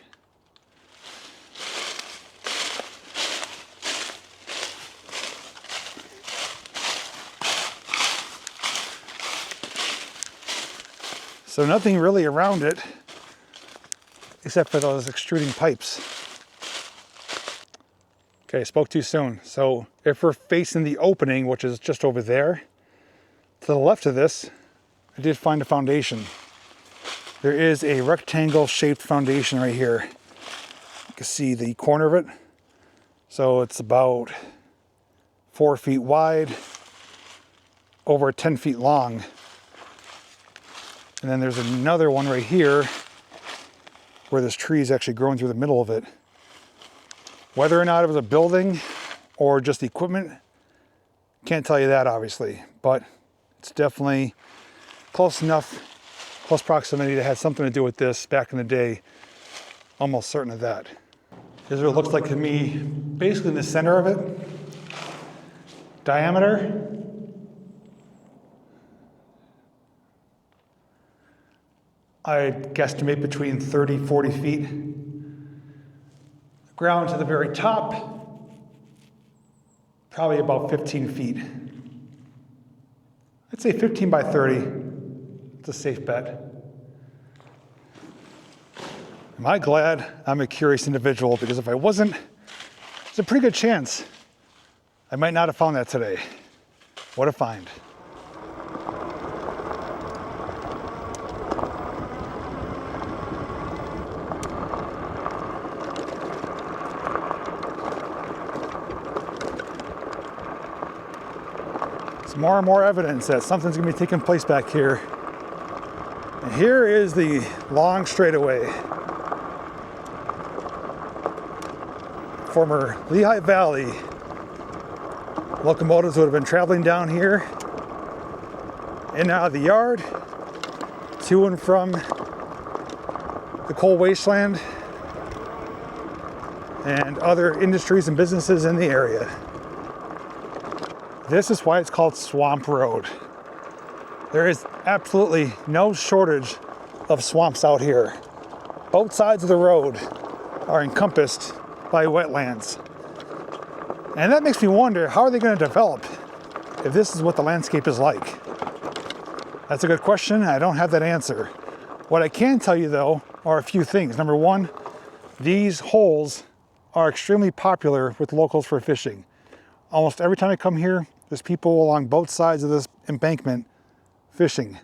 So nothing really around it, except for those extruding pipes. Okay, I spoke too soon. So if we're facing the opening, which is just over there, to the left of this, I did find a foundation. There is a rectangle shaped foundation right here. You can see the corner of it. So it's about 4 feet wide, over 10 feet long. And then there's another one right here where this tree is actually growing through the middle of it. Whether or not it was a building or just equipment, can't tell you that obviously, but it's definitely close enough, close proximity to have something to do with this back in the day. Almost certain of that. Here's what it looks like to me, basically in the center of it. Diameter, I'd guesstimate between 30, 40 feet. Ground to the very top, probably about 15 feet. I'd say 15 by 30. It's a safe bet. Am I glad I'm a curious individual? Because if I wasn't, there's a pretty good chance I might not have found that today. What a find. It's more and more evidence that something's gonna be taking place back here. And here is the long straightaway. Former Lehigh Valley locomotives would have been traveling down here, in and out of the yard, to and from the coal wasteland, and other industries and businesses in the area. This is why it's called Swamp Road. There is absolutely no shortage of swamps out here. Both sides of the road are encompassed by wetlands. And that makes me wonder, how are they going to develop if this is what the landscape is like? That's a good question. I don't have that answer. What I can tell you though are a few things. Number one, these holes are extremely popular with locals for fishing. Almost every time I come here, there's people along both sides of this embankment fishing.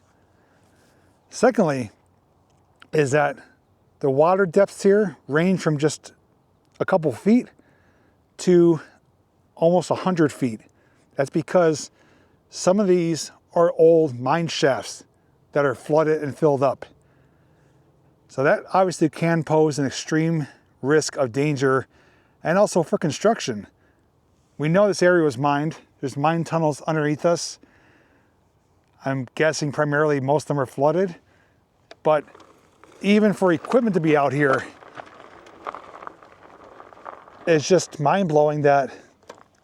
Secondly, is that the water depths here range from just a couple feet to almost 100 feet. That's because some of these are old mine shafts that are flooded and filled up. So that obviously can pose an extreme risk of danger and also for construction. We know this area was mined. There's mine tunnels underneath us. I'm guessing primarily most of them are flooded, but even for equipment to be out here, it's just mind-blowing that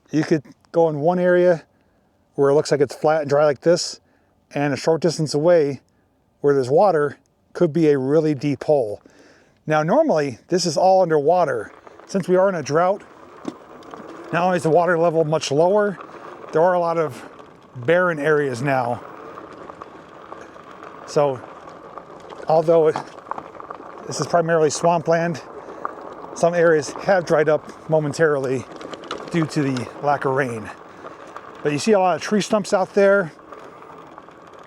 you could go in one area where it looks like it's flat and dry like this, and a short distance away where there's water could be a really deep hole. Now normally this is all underwater. Since we are in a drought, not only is the water level much lower, there are a lot of barren areas now. So although this is primarily swampland, some areas have dried up momentarily due to the lack of rain. But you see a lot of tree stumps out there.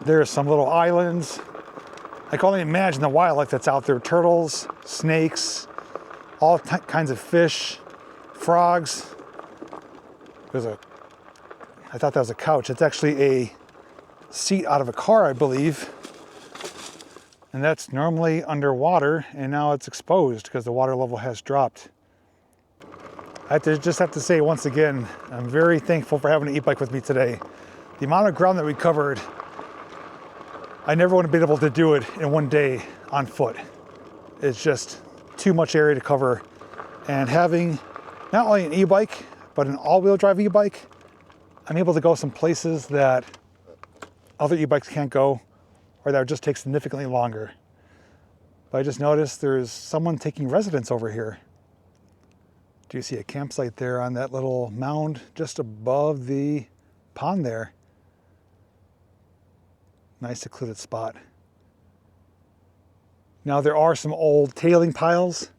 There are some little islands. I can only imagine the wildlife that's out there. Turtles, snakes, all kinds of fish, frogs. I thought that was a couch. It's actually a seat out of a car, I believe. And that's normally underwater, and now it's exposed because the water level has dropped. I just have to say once again, I'm very thankful for having an e-bike with me today. The amount of ground that we covered, I never would have been able to do it in one day on foot. It's just too much area to cover. And having not only an e-bike, but an all-wheel drive e-bike, I'm able to go some places that other e-bikes can't go, or that would just take significantly longer. But I just noticed there's someone taking residence over here. Do you see a campsite there on that little mound just above the pond there? Nice secluded spot. Now there are some old tailing piles.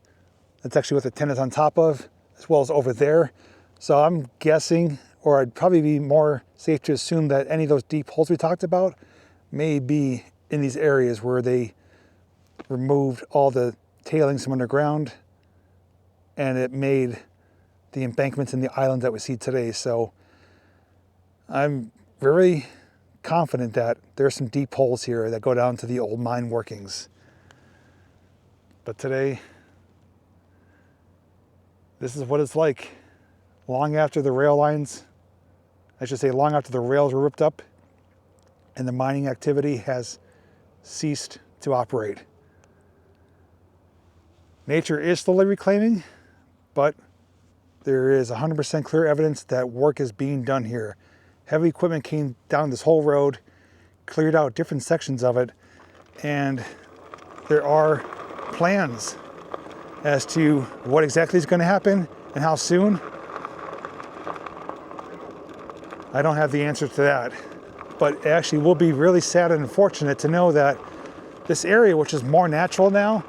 That's actually what the tent is on top of, as well as over there. So I'm guessing, or I'd probably be more safe to assume that any of those deep holes we talked about may be in these areas where they removed all the tailings from underground and it made the embankments and the islands that we see today. So I'm very confident that there's some deep holes here that go down to the old mine workings. But today, this is what it's like. Long after the rail lines, I should say long after the rails were ripped up and the mining activity has ceased to operate. Nature is slowly reclaiming, but there is 100% clear evidence that work is being done here. Heavy equipment came down this whole road, cleared out different sections of it, and there are plans as to what exactly is going to happen and how soon. I don't have the answer to that, but it actually will be really sad and unfortunate to know that this area, which is more natural now,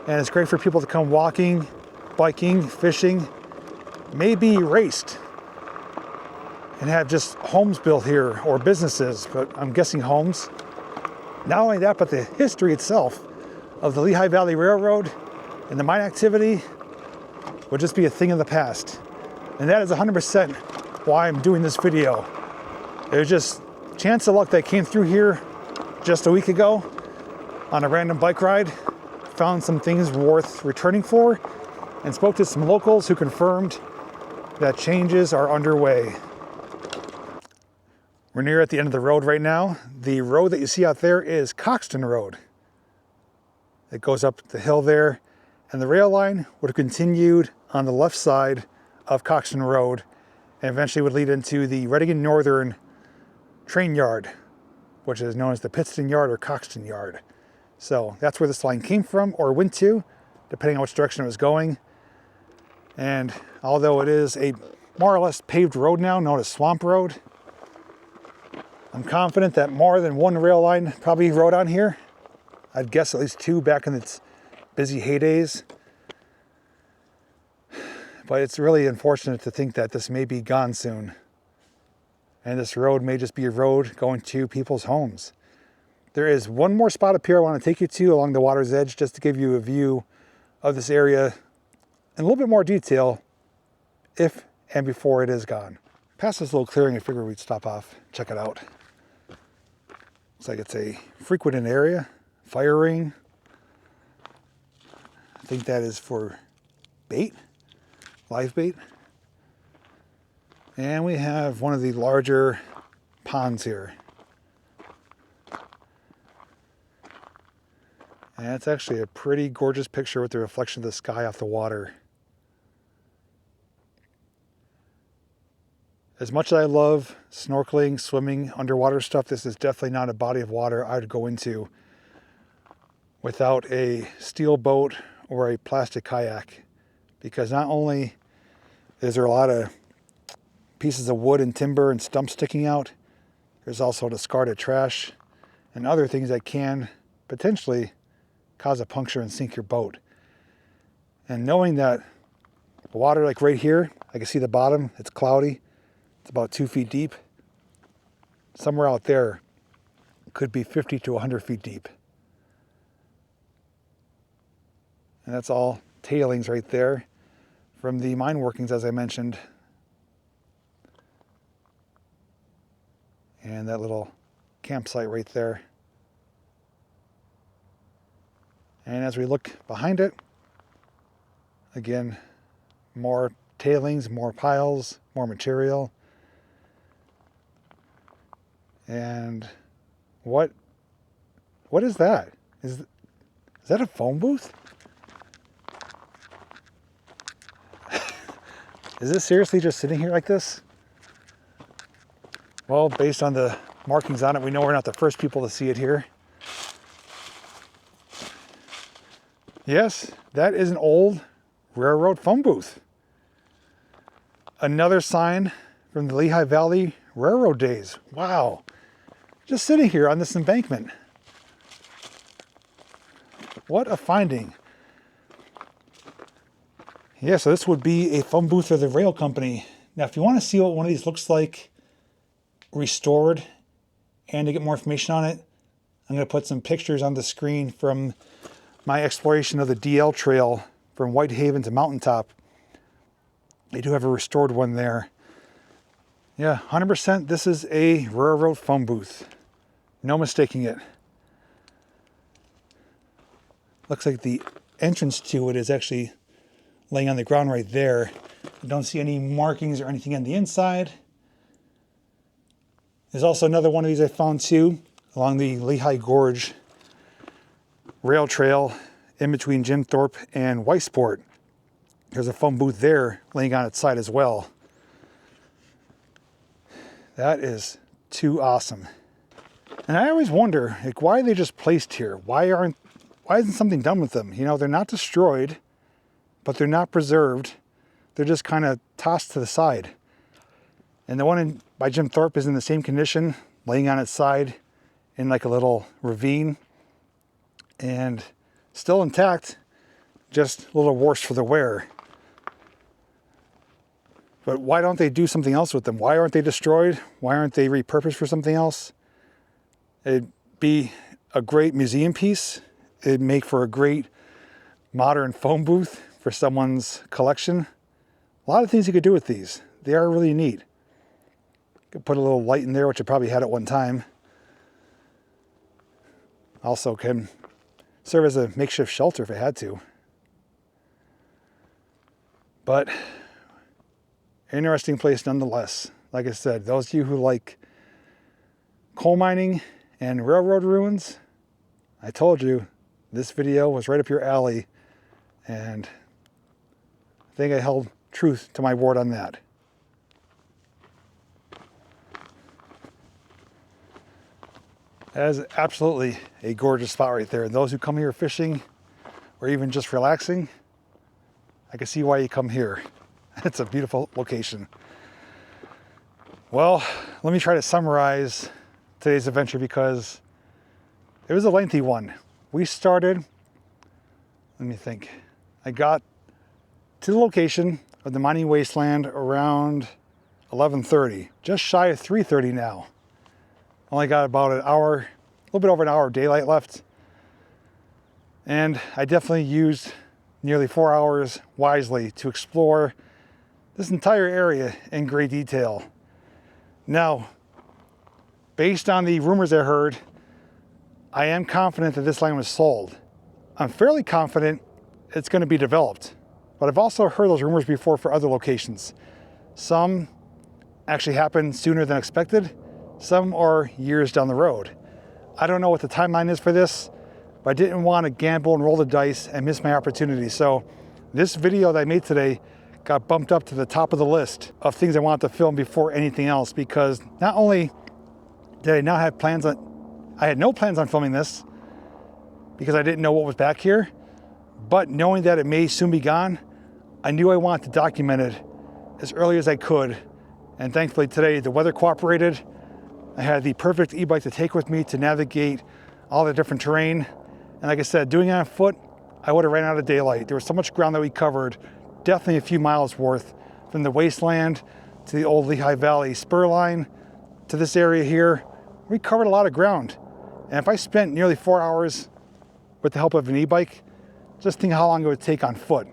and it's great for people to come walking, biking, fishing, may be erased and have just homes built here or businesses, but I'm guessing homes. Not only that, but the history itself of the Lehigh Valley Railroad and the mine activity would just be a thing of the past. And that is 100% why I'm doing this video. It was just chance of luck that came through here just a week ago on a random bike ride, found some things worth returning for, and spoke to some locals who confirmed that changes are underway. We're near at the end of the road right now. The road that you see out there is Coxton Road. It goes up the hill there, and the rail line would have continued on the left side of Coxton Road and eventually would lead into the Reading and Northern train yard, which is known as the Pittston Yard or Coxton Yard. So that's where this line came from or went to, depending on which direction it was going. And although it is a more or less paved road now, known as Swamp Road, I'm confident that more than one rail line probably rode on here. I'd guess at least two back in its busy heydays. But it's really unfortunate to think that this may be gone soon. And this road may just be a road going to people's homes. There is one more spot up here I want to take you to along the water's edge just to give you a view of this area in a little bit more detail if and before it is gone. Past this little clearing, I figured we'd stop off, check it out. Looks like it's a frequented area, fire ring. I think that is for bait, live bait. And we have one of the larger ponds here. And it's actually a pretty gorgeous picture with the reflection of the sky off the water. As much as I love snorkeling, swimming, underwater stuff, this is definitely not a body of water I would go into without a steel boat or a plastic kayak. Because not only is there a lot of pieces of wood and timber and stumps sticking out, there's also discarded trash and other things that can potentially cause a puncture and sink your boat. And knowing that the water, like right here, I can see the bottom, it's cloudy. It's about 2 feet deep. Somewhere out there could be 50 to 100 feet deep. And that's all tailings right there from the mine workings, as I mentioned. And that little campsite right there. And as we look behind it, again, more tailings, more piles, more material. And what is that? Is that a phone booth? Is this seriously just sitting here like this? Well, based on the markings on it, we know we're not the first people to see it here. Yes, that is an old railroad phone booth. Another sign from the Lehigh Valley Railroad days. Wow. Just sitting here on this embankment. What a finding. Yeah, so this would be a phone booth for the rail company. Now, if you want to see what one of these looks like restored and to get more information on it, I'm going to put some pictures on the screen from my exploration of the DL trail from Whitehaven to Mountaintop. They do have a restored one there. Yeah, 100% this is a railroad phone booth. No mistaking it. Looks like the entrance to it is actually laying on the ground right there. I don't see any markings or anything on the inside. There's also another one of these I found too, along the Lehigh Gorge rail trail in between Jim Thorpe and Weisport. There's a phone booth there laying on its side as well. That is too awesome. And I always wonder, like, why are they just placed here? Why isn't something done with them? You know, they're not destroyed, but they're not preserved. They're just kind of tossed to the side. And the one by Jim Thorpe is in the same condition, laying on its side in like a little ravine, and still intact, just a little worse for the wear. But why don't they do something else with them? Why aren't they destroyed? Why aren't they repurposed for something else? It'd be a great museum piece. It'd make for a great modern phone booth for someone's collection. A lot of things you could do with these. They are really neat. Could put a little light in there, which I probably had at one time. Also can serve as a makeshift shelter if I had to. But interesting place nonetheless. Like I said, those of you who like coal mining and railroad ruins, I told you this video was right up your alley, and I think I held truth to my word on that. That is absolutely a gorgeous spot right there. And those who come here fishing or even just relaxing, I can see why you come here. It's a beautiful location. Well, let me try to summarize today's adventure because it was a lengthy one. We started, let me think, I got to the location of the mining wasteland around 11:30, just shy of 3:30 now. Only got about an hour, a little bit over an hour of daylight left. And I definitely used nearly 4 hours wisely to explore this entire area in great detail. Now, based on the rumors I heard, I am confident that this land was sold. I'm fairly confident it's going to be developed, but I've also heard those rumors before for other locations. Some actually happened sooner than expected. Some are years down the road. I don't know what the timeline is for this, but I didn't want to gamble and roll the dice and miss my opportunity. So this video that I made today got bumped up to the top of the list of things I wanted to film before anything else, because not only did I not have plans on, I had no plans on filming this because I didn't know what was back here, but knowing that it may soon be gone, I knew I wanted to document it as early as I could. And thankfully today the weather cooperated. I had the perfect e-bike to take with me to navigate all the different terrain. And like I said, doing it on foot, I would have ran out of daylight. There was so much ground that we covered, definitely a few miles worth, from the wasteland to the old Lehigh Valley spur line to this area here. We covered a lot of ground. And if I spent nearly 4 hours with the help of an e-bike, just think how long it would take on foot.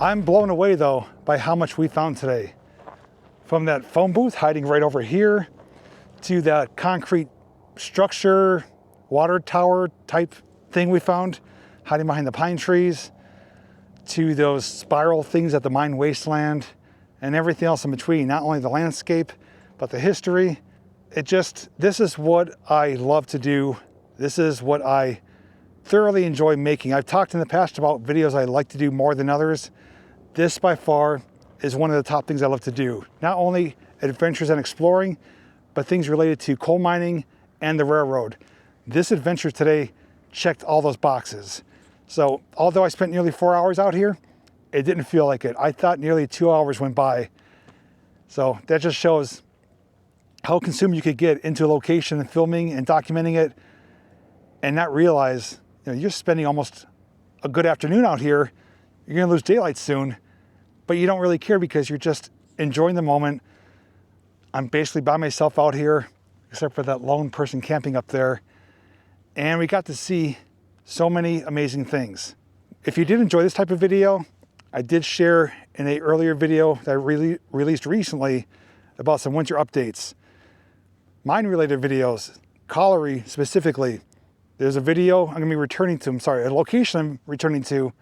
I'm blown away though by how much we found today. From that phone booth hiding right over here, to that concrete structure, water tower type thing we found hiding behind the pine trees, to those spiral things at the mine wasteland, and everything else in between. Not only the landscape, but the history. This is what I love to do. This is what I thoroughly enjoy making. I've talked in the past about videos I like to do more than others. This by far is one of the top things I love to do. Not only adventures and exploring, but things related to coal mining and the railroad. This adventure today checked all those boxes. So although I spent nearly 4 hours out here, it didn't feel like it. I thought nearly 2 hours went by. So that just shows how consumed you could get into a location and filming and documenting it and not realize, you're spending almost a good afternoon out here. You're gonna lose daylight soon, but you don't really care because you're just enjoying the moment. I'm basically by myself out here, except for that lone person camping up there. And we got to see so many amazing things. If you did enjoy this type of video, I did share in an earlier video that I released recently about some winter updates. Mine related videos, colliery specifically. There's a video I'm gonna be returning to, a location I'm returning to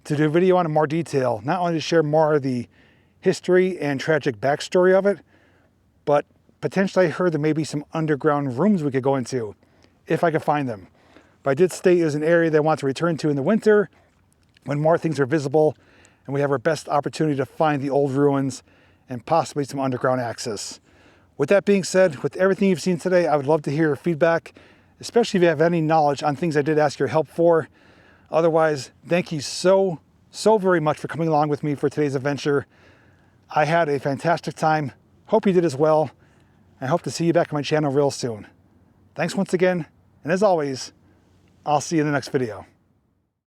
do a video on in more detail, not only to share more of the history and tragic backstory of it, but potentially I heard there may be some underground rooms we could go into, if I could find them. But I did state it was an area that I want to return to in the winter, when more things are visible, and we have our best opportunity to find the old ruins and possibly some underground access. With that being said, with everything you've seen today, I would love to hear your feedback, especially if you have any knowledge on things I did ask your help for. Otherwise, thank you so very much for coming along with me for today's adventure. I had a fantastic time. Hope you did as well. I hope to see you back on my channel real soon. Thanks once again, and as always, I'll see you in the next video.